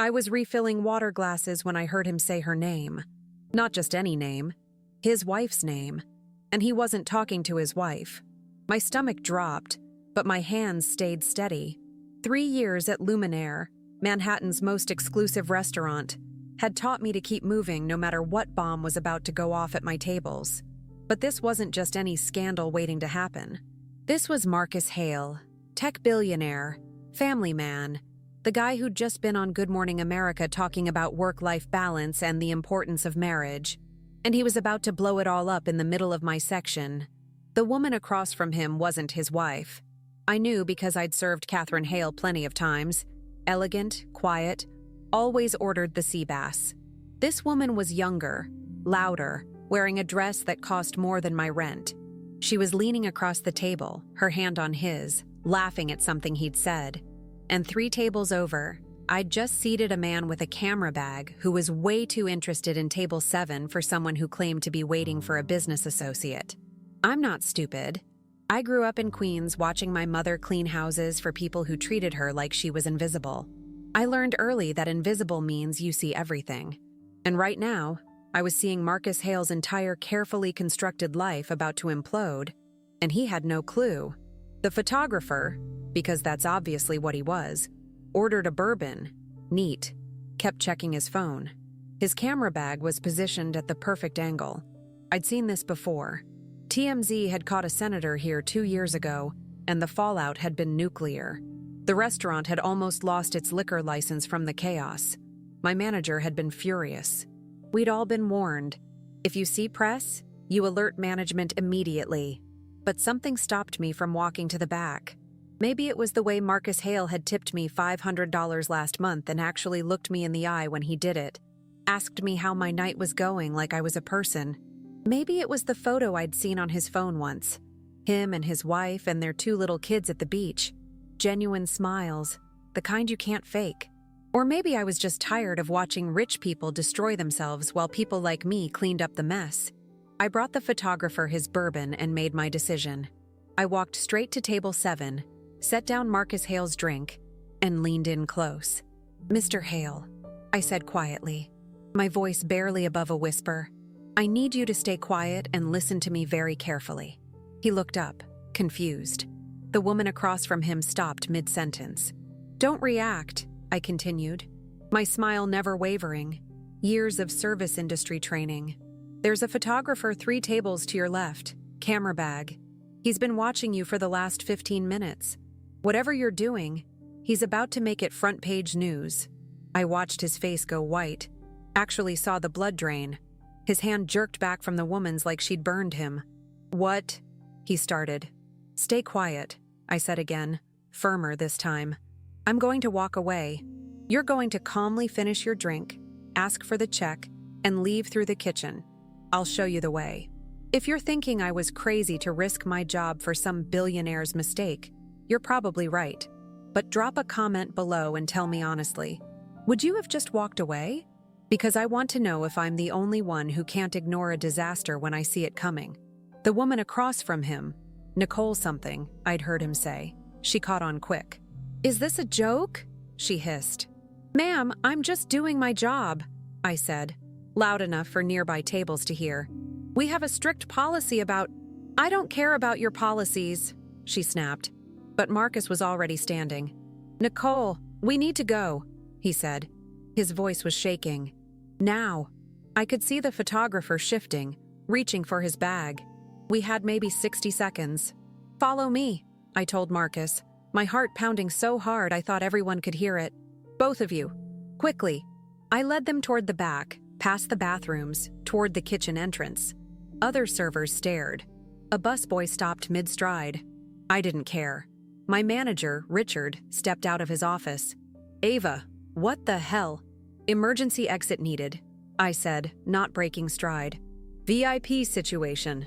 I was refilling water glasses when I heard him say her name. Not just any name, his wife's name. And he wasn't talking to his wife. My stomach dropped, but my hands stayed steady. 3 years at Luminaire, Manhattan's most exclusive restaurant, had taught me to keep moving no matter what bomb was about to go off at my tables. But this wasn't just any scandal waiting to happen. This was Marcus Hale, tech billionaire, family man, the guy who'd just been on Good Morning America talking about work-life balance and the importance of marriage. And he was about to blow it all up in the middle of my section. The woman across from him wasn't his wife. I knew because I'd served Catherine Hale plenty of times. Elegant, quiet, always ordered the sea bass. This woman was younger, louder, wearing a dress that cost more than my rent. She was leaning across the table, her hand on his, laughing at something he'd said. And 3 tables over, I'd just seated a man with a camera bag who was way too interested in table 7 for someone who claimed to be waiting for a business associate. I'm not stupid. I grew up in Queens watching my mother clean houses for people who treated her like she was invisible. I learned early that invisible means you see everything. And right now, I was seeing Marcus Hale's entire carefully constructed life about to implode, and he had no clue. The photographer, because that's obviously what he was, ordered a bourbon, neat, kept checking his phone. His camera bag was positioned at the perfect angle. I'd seen this before. TMZ had caught a senator here 2 years ago, and the fallout had been nuclear. The restaurant had almost lost its liquor license from the chaos. My manager had been furious. We'd all been warned. If you see press, you alert management immediately. But something stopped me from walking to the back. Maybe it was the way Marcus Hale had tipped me $500 last month and actually looked me in the eye when he did it. Asked me how my night was going like I was a person. Maybe it was the photo I'd seen on his phone once. Him and his wife and their 2 little kids at the beach. Genuine smiles, the kind you can't fake. Or maybe I was just tired of watching rich people destroy themselves while people like me cleaned up the mess. I brought the photographer his bourbon and made my decision. I walked straight to table 7, set down Marcus Hale's drink, and leaned in close. "Mr. Hale," I said quietly, my voice barely above a whisper, "I need you to stay quiet and listen to me very carefully." He looked up, confused. The woman across from him stopped mid-sentence. "Don't react," I continued, my smile never wavering. Years of service industry training. "There's a photographer 3 tables to your left, camera bag. He's been watching you for the last 15 minutes. Whatever you're doing, he's about to make it front-page news." I watched his face go white, actually saw the blood drain. His hand jerked back from the woman's like she'd burned him. "What?" he started. "Stay quiet," I said again, firmer this time. "I'm going to walk away. You're going to calmly finish your drink, ask for the check, and leave through the kitchen. I'll show you the way. If you're thinking I was crazy to risk my job for some billionaire's mistake, you're probably right. But drop a comment below and tell me honestly. Would you have just walked away? Because I want to know if I'm the only one who can't ignore a disaster when I see it coming." The woman across from him, Nicole something, I'd heard him say. She caught on quick. "Is this a joke?" she hissed. "Ma'am, I'm just doing my job," I said, loud enough for nearby tables to hear. "We have a strict policy about—" "I don't care about your policies," she snapped. But Marcus was already standing. "Nicole, we need to go," he said. His voice was shaking. "Now." I could see the photographer shifting, reaching for his bag. We had maybe 60 seconds. "Follow me," I told Marcus, my heart pounding so hard I thought everyone could hear it. "Both of you. Quickly." I led them toward the back, past the bathrooms, toward the kitchen entrance. Other servers stared. A busboy stopped mid-stride. I didn't care. My manager, Richard, stepped out of his office. "Ava, what the hell?" "Emergency exit needed," I said, not breaking stride. "VIP situation."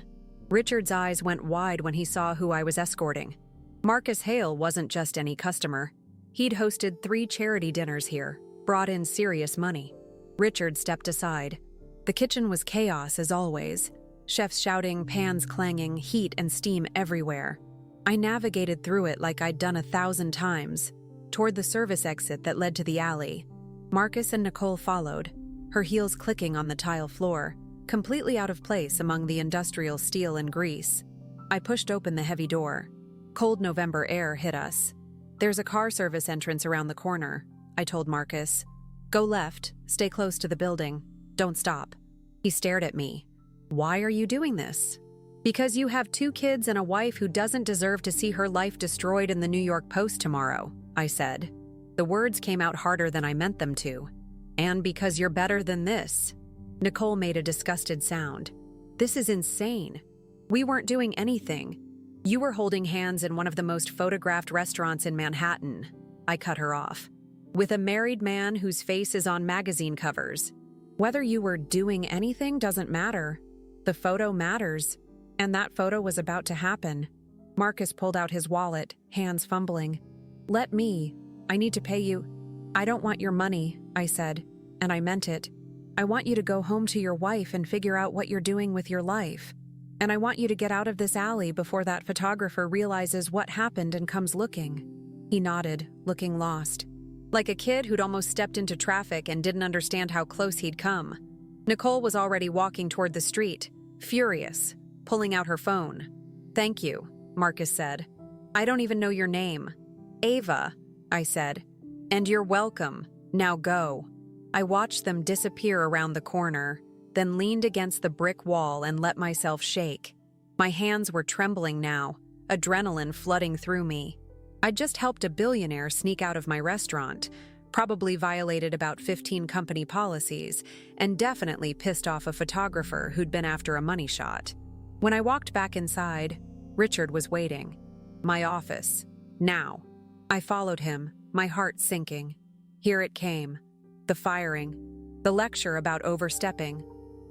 Richard's eyes went wide when he saw who I was escorting. Marcus Hale wasn't just any customer. He'd hosted 3 charity dinners here, brought in serious money. Richard stepped aside. The kitchen was chaos as always. Chefs shouting, pans clanging, heat and steam everywhere. I navigated through it like I'd done 1,000 times, toward the service exit that led to the alley. Marcus and Nicole followed, her heels clicking on the tile floor, completely out of place among the industrial steel and grease. I pushed open the heavy door. Cold November air hit us. "There's a car service entrance around the corner," I told Marcus. "Go left, stay close to the building. Don't stop." He stared at me. "Why are you doing this?" "Because you have 2 kids and a wife who doesn't deserve to see her life destroyed in the New York Post tomorrow," I said. The words came out harder than I meant them to. "And because you're better than this." Nicole made a disgusted sound. "This is insane. We weren't doing anything. You were holding hands in one of the most photographed restaurants in Manhattan." I cut her off. "With a married man whose face is on magazine covers. Whether you were doing anything doesn't matter. The photo matters. And that photo was about to happen." Marcus pulled out his wallet, hands fumbling. "Let me. I need to pay you." "I don't want your money," I said, and I meant it. "I want you to go home to your wife and figure out what you're doing with your life. And I want you to get out of this alley before that photographer realizes what happened and comes looking." He nodded, looking lost. Like a kid who'd almost stepped into traffic and didn't understand how close he'd come. Nicole was already walking toward the street, furious, pulling out her phone. "Thank you," Marcus said. "I don't even know your name." "Ava," I said. "And you're welcome. Now go." I watched them disappear around the corner, then leaned against the brick wall and let myself shake. My hands were trembling now, adrenaline flooding through me. I'd just helped a billionaire sneak out of my restaurant, probably violated about 15 company policies, and definitely pissed off a photographer who'd been after a money shot. When I walked back inside, Richard was waiting. "My office. Now." I followed him, my heart sinking. Here it came. The firing. The lecture about overstepping.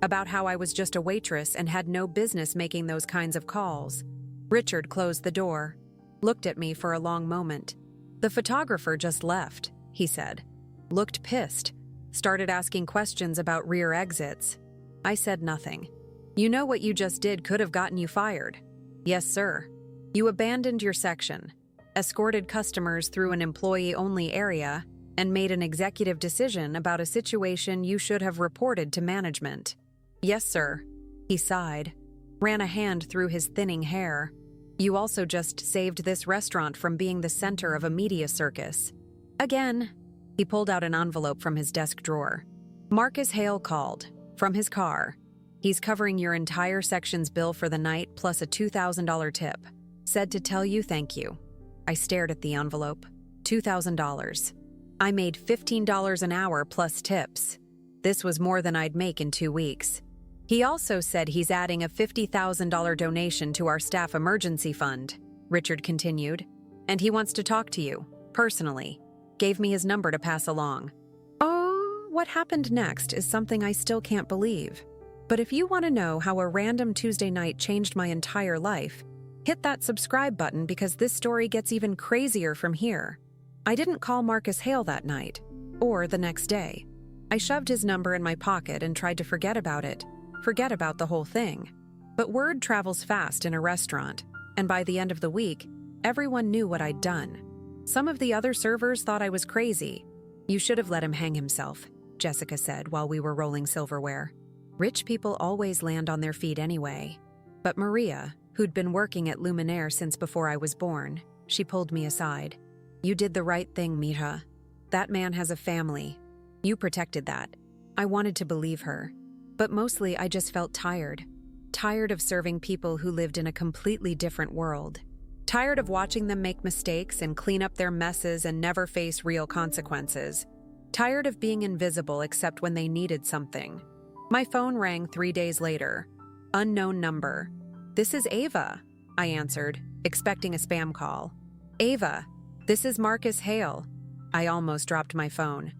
About how I was just a waitress and had no business making those kinds of calls. Richard closed the door, looked at me for a long moment. "The photographer just left," he said. Looked pissed. Started asking questions about rear exits. I said nothing. "You know what you just did could have gotten you fired." "Yes, sir." "You abandoned your section, escorted customers through an employee-only area, and made an executive decision about a situation you should have reported to management." "Yes, sir." He sighed, ran a hand through his thinning hair. "You also just saved this restaurant from being the center of a media circus." "Again." He pulled out an envelope from his desk drawer. "Marcus Hale called, from his car. He's covering your entire section's bill for the night plus a $2,000 tip. Said to tell you thank you." I stared at the envelope. $2,000. I made $15 an hour plus tips. This was more than I'd make in 2 weeks. "He also said he's adding a $50,000 donation to our staff emergency fund," Richard continued. "And he wants to talk to you, personally. Gave me his number to pass along." Oh, what happened next is something I still can't believe. But if you want to know how a random Tuesday night changed my entire life, hit that subscribe button because this story gets even crazier from here. I didn't call Marcus Hale that night, or the next day. I shoved his number in my pocket and tried to forget about it, forget about the whole thing. But word travels fast in a restaurant, and by the end of the week, everyone knew what I'd done. Some of the other servers thought I was crazy. "You should have let him hang himself," Jessica said while we were rolling silverware. "Rich people always land on their feet anyway." But Maria, who'd been working at Luminaire since before I was born, she pulled me aside. "You did the right thing, Mira. That man has a family. You protected that." I wanted to believe her, but mostly I just felt tired. Tired of serving people who lived in a completely different world. Tired of watching them make mistakes and clean up their messes and never face real consequences. Tired of being invisible except when they needed something. My phone rang 3 days later. Unknown number. "This is Ava," I answered, expecting a spam call. "Ava, this is Marcus Hale." I almost dropped my phone.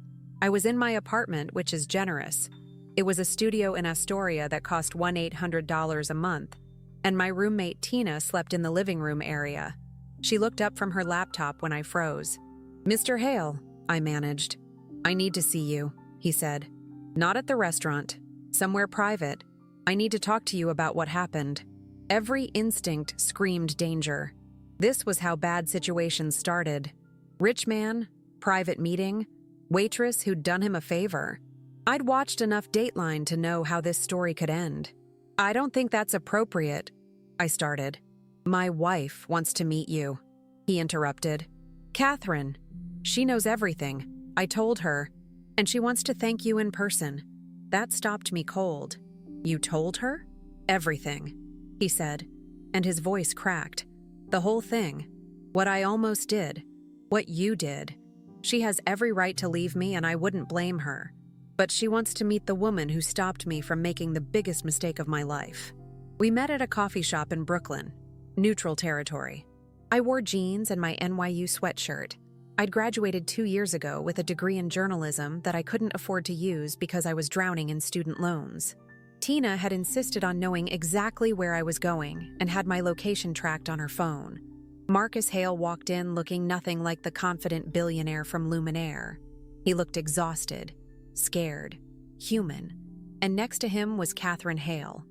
I was in my apartment, which is generous. It was a studio in Astoria that cost $1,800 a month, and my roommate Tina slept in the living room area. She looked up from her laptop when I froze. "Mr. Hale," I managed. "I need to see you," he said. "Not at the restaurant. Somewhere private. I need to talk to you about what happened." Every instinct screamed danger. This was how bad situations started. Rich man, private meeting. waitress who'd done him a favor. I'd watched enough Dateline to know how this story could end. I don't think that's appropriate, I started. My wife wants to meet you, he interrupted. Catherine, she knows everything. I told her, and she wants to thank you in person. That stopped me cold. You told her? Everything, he said, and his voice cracked. The whole thing. What I almost did. What you did. She has every right to leave me, and I wouldn't blame her. But she wants to meet the woman who stopped me from making the biggest mistake of my life. We met at a coffee shop in Brooklyn, neutral territory. I wore jeans and my NYU sweatshirt. I'd graduated 2 years ago with a degree in journalism that I couldn't afford to use because I was drowning in student loans. Tina had insisted on knowing exactly where I was going and had my location tracked on her phone. Marcus Hale walked in looking nothing like the confident billionaire from Luminaire. He looked exhausted, scared, human, and next to him was Catherine Hale,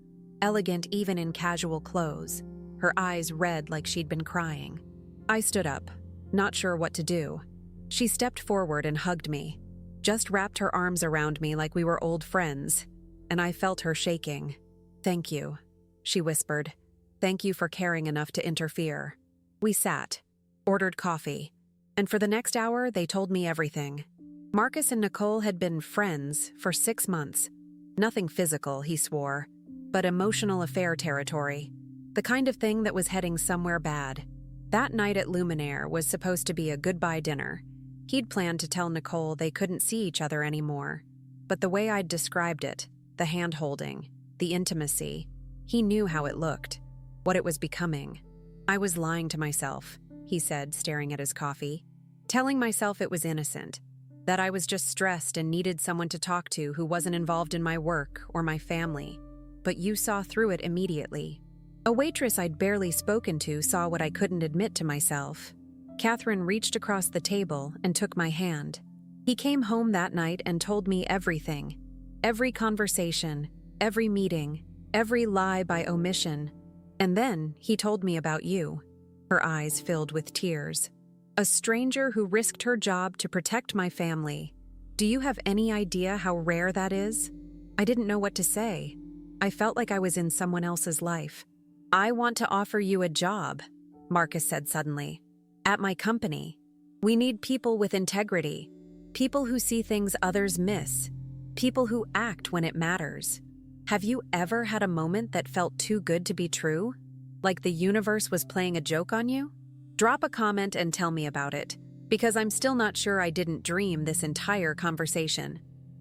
elegant even in casual clothes, her eyes red like she'd been crying. I stood up, not sure what to do. She stepped forward and hugged me, just wrapped her arms around me like we were old friends, and I felt her shaking. Thank you, she whispered. Thank you for caring enough to interfere. We sat, ordered coffee, and for the next hour they told me everything. Marcus and Nicole had been friends for 6 months. Nothing physical, he swore, but emotional affair territory. The kind of thing that was heading somewhere bad. That night at Luminaire was supposed to be a goodbye dinner. He'd planned to tell Nicole they couldn't see each other anymore. But the way I'd described it, the hand-holding, the intimacy, he knew how it looked, what it was becoming. I was lying to myself, he said, staring at his coffee. Telling myself it was innocent. That I was just stressed and needed someone to talk to who wasn't involved in my work or my family. But you saw through it immediately. A waitress I'd barely spoken to saw what I couldn't admit to myself. Catherine reached across the table and took my hand. He came home that night and told me everything. Every conversation, every meeting, every lie by omission. And then he told me about you. Her eyes filled with tears. A stranger who risked her job to protect my family. Do you have any idea how rare that is? I didn't know what to say. I felt like I was in someone else's life. I want to offer you a job, Marcus said suddenly. At my company. We need people with integrity. People who see things others miss. People who act when it matters. Have you ever had a moment that felt too good to be true? Like the universe was playing a joke on you? Drop a comment and tell me about it, because I'm still not sure I didn't dream this entire conversation.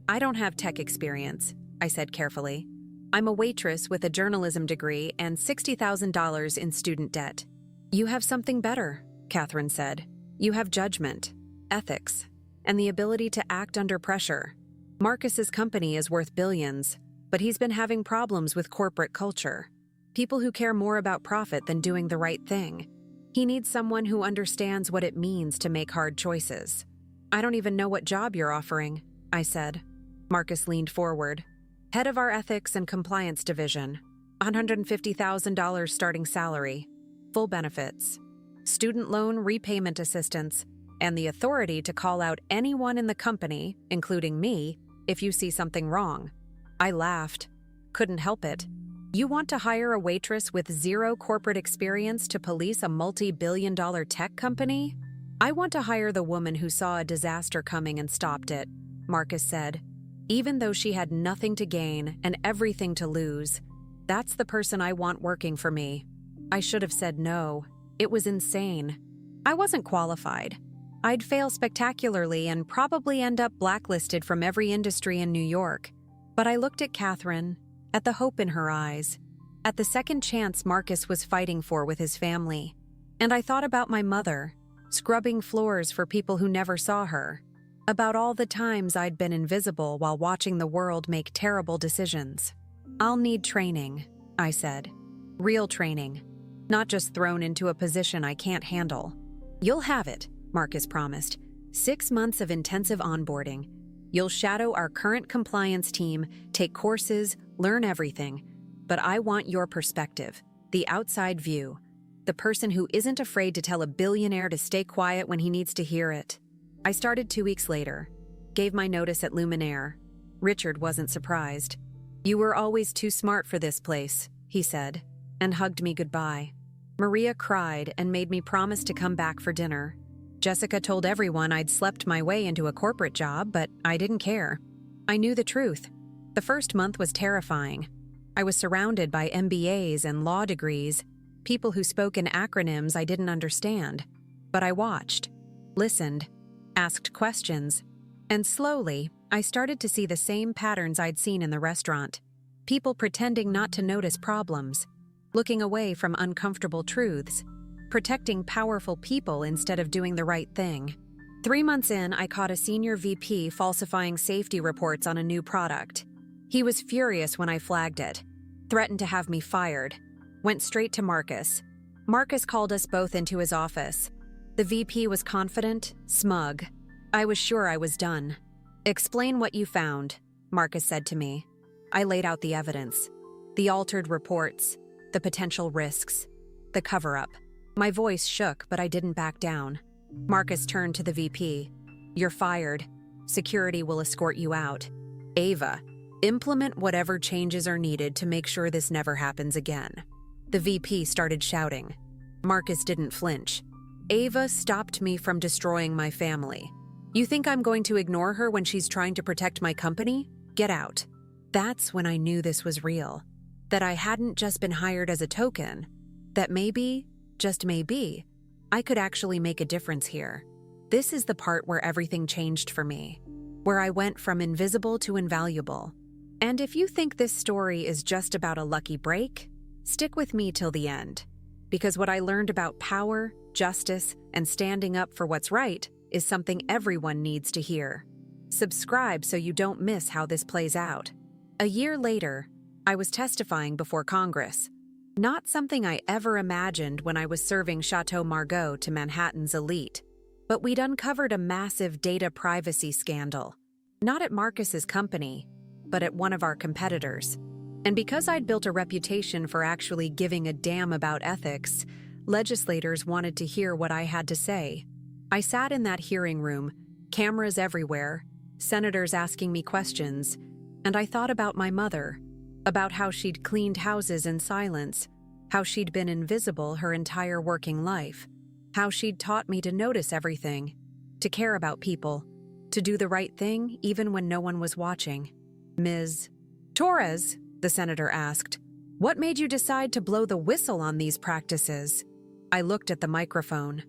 I don't have tech experience, I said carefully. I'm a waitress with a journalism degree and $60,000 in student debt. You have something better, Catherine said. You have judgment, ethics, and the ability to act under pressure. Marcus's company is worth billions, but he's been having problems with corporate culture. People who care more about profit than doing the right thing. He needs someone who understands what it means to make hard choices. I don't even know what job you're offering, I said. Marcus leaned forward. Head of our ethics and compliance division. $150,000 starting salary. Full benefits. Student loan repayment assistance. And the authority to call out anyone in the company, including me, if you see something wrong. I laughed. Couldn't help it. You want to hire a waitress with zero corporate experience to police a multi-billion-dollar tech company? I want to hire the woman who saw a disaster coming and stopped it, Marcus said. Even though she had nothing to gain and everything to lose, that's the person I want working for me. I should have said no. It was insane. I wasn't qualified. I'd fail spectacularly and probably end up blacklisted from every industry in New York. But I looked at Catherine, at the hope in her eyes, at the second chance Marcus was fighting for with his family. And I thought about my mother, scrubbing floors for people who never saw her, about all the times I'd been invisible while watching the world make terrible decisions. I'll need training, I said. Real training, not just thrown into a position I can't handle. You'll have it, Marcus promised. 6 months of intensive onboarding. You'll shadow our current compliance team, take courses, learn everything. But I want your perspective, the outside view, the person who isn't afraid to tell a billionaire to stay quiet when he needs to hear it. I started 2 weeks later. Gave my notice at Luminaire. Richard wasn't surprised. "You were always too smart for this place," he said, and hugged me goodbye. Maria cried and made me promise to come back for dinner. Jessica told everyone I'd slept my way into a corporate job, but I didn't care. I knew the truth. The first month was terrifying. I was surrounded by MBAs and law degrees, people who spoke in acronyms I didn't understand. But I watched, listened, asked questions, and slowly, I started to see the same patterns I'd seen in the restaurant. People pretending not to notice problems, looking away from uncomfortable truths, protecting powerful people instead of doing the right thing. 3 months in, I caught a senior VP falsifying safety reports on a new product. He was furious when I flagged it, threatened to have me fired, went straight to Marcus. Marcus called us both into his office. The VP was confident, smug. I was sure I was done. "Explain what you found," Marcus said to me. I laid out the evidence, the altered reports, the potential risks, the cover-up. My voice shook, but I didn't back down. Marcus turned to the VP. "You're fired. Security will escort you out. Ava, implement whatever changes are needed to make sure this never happens again." The VP started shouting. Marcus didn't flinch. "Ava stopped me from destroying my family. You think I'm going to ignore her when she's trying to protect my company? Get out." That's when I knew this was real. That I hadn't just been hired as a token. That maybe, just maybe, I could actually make a difference here. This is the part where everything changed for me. Where I went from invisible to invaluable. And if you think this story is just about a lucky break, stick with me till the end. Because what I learned about power, justice, and standing up for what's right is something everyone needs to hear. Subscribe so you don't miss how this plays out. A year later, I was testifying before Congress. Not something I ever imagined when I was serving Chateau Margaux to Manhattan's elite. But we'd uncovered a massive data privacy scandal. Not at Marcus's company, but at one of our competitors. And because I'd built a reputation for actually giving a damn about ethics, legislators wanted to hear what I had to say. I sat in that hearing room, cameras everywhere, senators asking me questions, and I thought about my mother, about how she'd cleaned houses in silence, how she'd been invisible her entire working life, how she'd taught me to notice everything, to care about people, to do the right thing even when no one was watching. "Ms. Torres," the senator asked, "what made you decide to blow the whistle on these practices?" I looked at the microphone,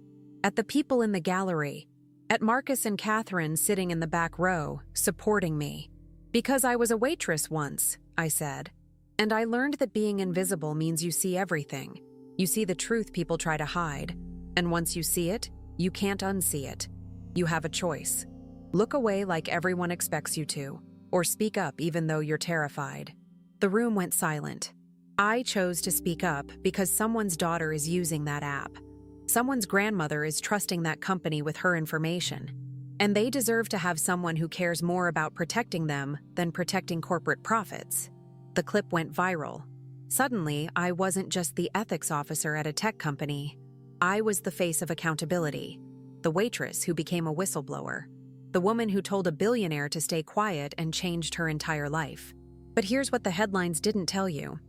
at the people in the gallery, at Marcus and Catherine sitting in the back row, supporting me. "Because I was a waitress once," I said. "And I learned that being invisible means you see everything. You see the truth people try to hide. And once you see it, you can't unsee it. You have a choice. Look away like everyone expects you to, or speak up even though you're terrified." The room went silent. I chose to speak up because someone's daughter is using that app. Someone's grandmother is trusting that company with her information. And they deserve to have someone who cares more about protecting them than protecting corporate profits. The clip went viral. Suddenly, I wasn't just the ethics officer at a tech company. I was the face of accountability, the waitress who became a whistleblower, the woman who told a billionaire to stay quiet and changed her entire life. But here's what the headlines didn't tell you.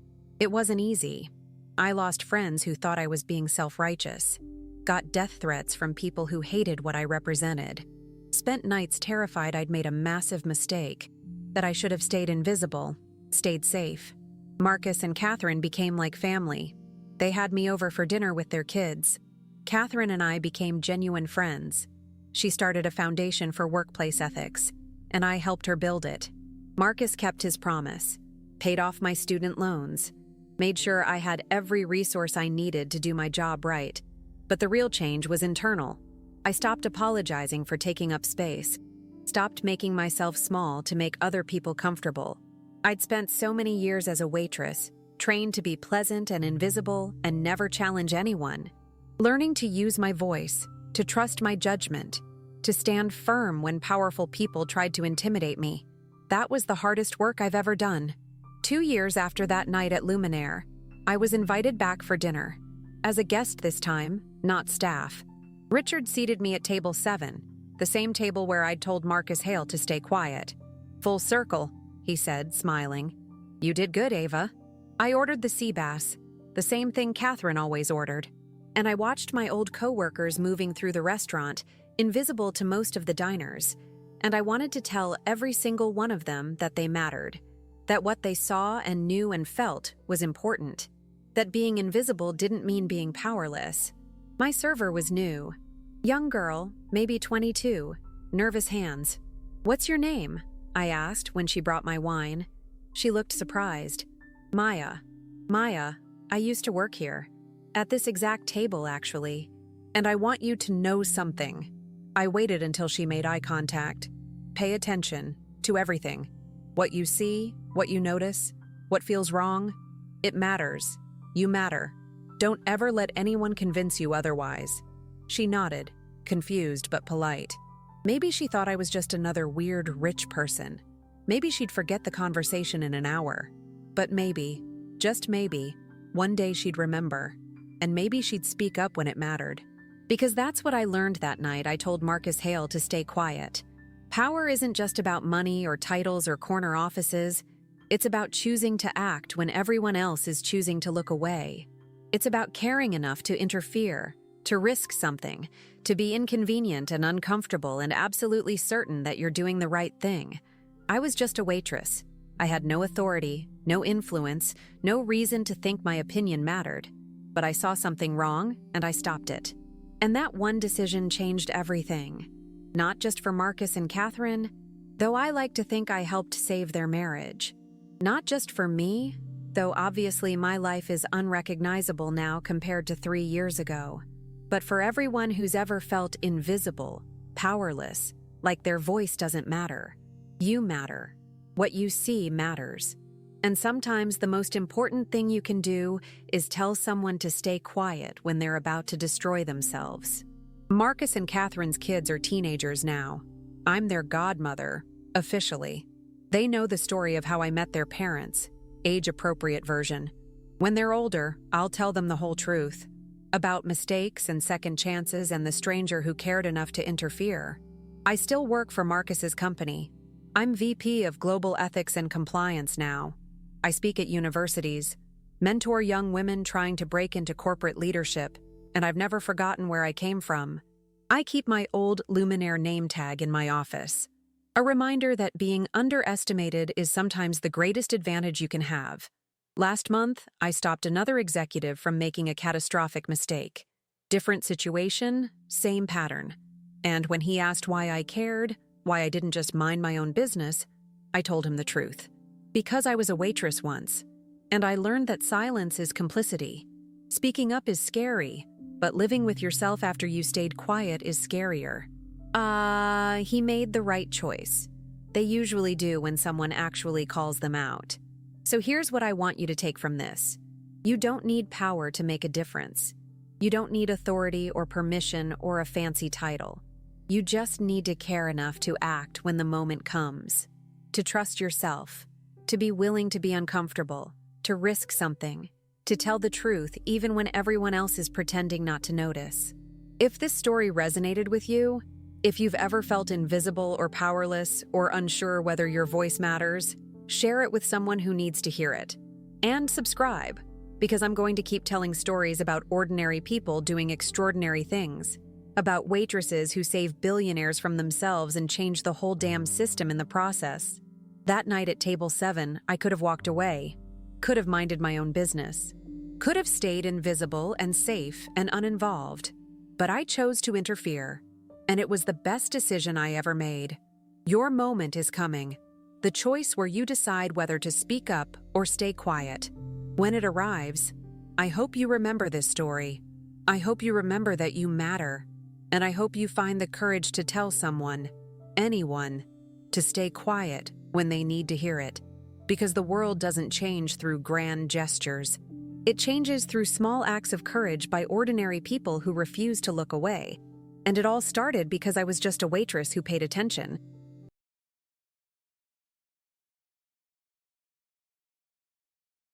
It wasn't easy. I lost friends who thought I was being self-righteous, got death threats from people who hated what I represented, spent nights terrified I'd made a massive mistake, that I should have stayed invisible, stayed safe. Marcus and Catherine became like family. They had me over for dinner with their kids. Catherine and I became genuine friends. She started a foundation for workplace ethics, and I helped her build it. Marcus kept his promise, paid off my student loans, made sure I had every resource I needed to do my job right. But the real change was internal. I stopped apologizing for taking up space, stopped making myself small to make other people comfortable. I'd spent so many years as a waitress, trained to be pleasant and invisible and never challenge anyone, learning to use my voice, to trust my judgment, to stand firm when powerful people tried to intimidate me. That was the hardest work I've ever done. 2 years after that night at Luminaire, I was invited back for dinner. As a guest this time, not staff. Richard seated me at table 7, the same table where I'd told Marcus Hale to stay quiet. "Full circle," he said, smiling. "You did good, Ava." I ordered the sea bass, the same thing Catherine always ordered, and I watched my old coworkers moving through the restaurant, invisible to most of the diners, and I wanted to tell every single one of them that they mattered, that what they saw and knew and felt was important, that being invisible didn't mean being powerless. My server was new. Young girl, maybe 22, nervous hands. "What's your name?" I asked when she brought my wine. She looked surprised. "Maya. Maya, I used to work here. At this exact table, actually. And I want you to know something." I waited until she made eye contact. "Pay attention to everything. What you see, what you notice, what feels wrong. It matters. You matter. Don't ever let anyone convince you otherwise." She nodded, confused but polite. Maybe she thought I was just another weird rich person. Maybe she'd forget the conversation in an hour. But maybe, just maybe, one day she'd remember. And maybe she'd speak up when it mattered. Because that's what I learned that night I told Marcus Hale to stay quiet. Power isn't just about money or titles or corner offices. It's about choosing to act when everyone else is choosing to look away. It's about caring enough to interfere, to risk something, to be inconvenient and uncomfortable and absolutely certain that you're doing the right thing. I was just a waitress. I had no authority, no influence, no reason to think my opinion mattered. But I saw something wrong, and I stopped it. And that one decision changed everything. Not just for Marcus and Catherine, though I like to think I helped save their marriage. Not just for me, though obviously my life is unrecognizable now compared to 3 years ago. But for everyone who's ever felt invisible, powerless, like their voice doesn't matter. You matter. What you see matters. And sometimes the most important thing you can do is tell someone to stay quiet when they're about to destroy themselves. Marcus and Catherine's kids are teenagers now. I'm their godmother, officially. They know the story of how I met their parents, age-appropriate version. When they're older, I'll tell them the whole truth. About mistakes and second chances and the stranger who cared enough to interfere. I still work for Marcus's company. I'm VP of Global Ethics and Compliance now. I speak at universities, mentor young women trying to break into corporate leadership, and I've never forgotten where I came from. I keep my old Luminaire name tag in my office. A reminder that being underestimated is sometimes the greatest advantage you can have. Last month, I stopped another executive from making a catastrophic mistake. Different situation, same pattern. And when he asked why I cared, why I didn't just mind my own business, I told him the truth. Because I was a waitress once, and I learned that silence is complicity. Speaking up is scary, but living with yourself after you stayed quiet is scarier. He made the right choice. They usually do when someone actually calls them out. So here's what I want you to take from this. You don't need power to make a difference. You don't need authority or permission or a fancy title. You just need to care enough to act when the moment comes. To trust yourself. To be willing to be uncomfortable. To risk something. To tell the truth even when everyone else is pretending not to notice. If this story resonated with you, if you've ever felt invisible or powerless or unsure whether your voice matters, share it with someone who needs to hear it. And subscribe, because I'm going to keep telling stories about ordinary people doing extraordinary things. About waitresses who save billionaires from themselves and change the whole damn system in the process. That night at table 7, I could have walked away. Could have minded my own business. Could have stayed invisible and safe and uninvolved. But I chose to interfere. And it was the best decision I ever made. Your moment is coming. The choice where you decide whether to speak up or stay quiet. When it arrives, I hope you remember this story. I hope you remember that you matter. And I hope you find the courage to tell someone, anyone, to stay quiet when they need to hear it. Because the world doesn't change through grand gestures. It changes through small acts of courage by ordinary people who refuse to look away. And it all started because I was just a waitress who paid attention.